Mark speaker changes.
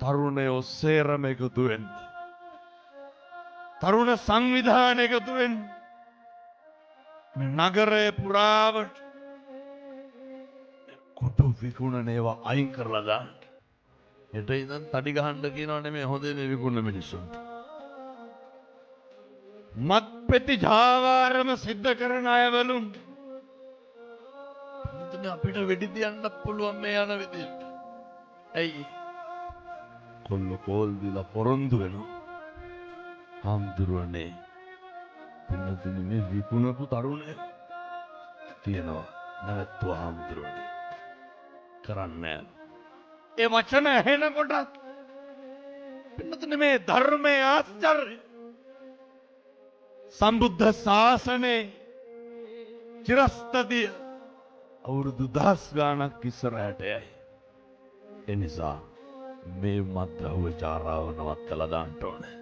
Speaker 1: තරුණයෝ සේරම එකතු වෙන්න. තරුණ සංවිධාන එකතු වෙන්න. නගරය පුරාවට කොටු විකුණන ඒවා අයින් කරලා දාන්න. හෙට ඉඳන් තඩි ගහන්න කියනවා නෙමෙයි හොඳේ මේ විකුණන මිනිස්සුන්ට. මත්පෙති ජාවාරම සිද්ධ කරන අයවලුන් අපිට වෙඩි තියන්න පුළුවන් මේ යන විදිහට. ඇයි? කොල්ල කෝල් දීලා පොරොන්දු වෙනවා. හාමුදුරුවනේ පින්නතුනි මේ විකුණපු තරුණය තියනවා. නැවතුවා හාමුදුරුවනේ. කරන්නේ ඒ වචන ඇහෙනකොට පින්නතුනි මේ ධර්මයේ ආශ්චර්ය සම්බුද්ධ ශාසනේ චිරස්තතිය අවුරුදු 10 ගාණක් ඉස්සරහට යයි. එනිසා මේ මත්ද්‍රව්‍ය චාරාව නවත්තලා දාන්න ඕනේ.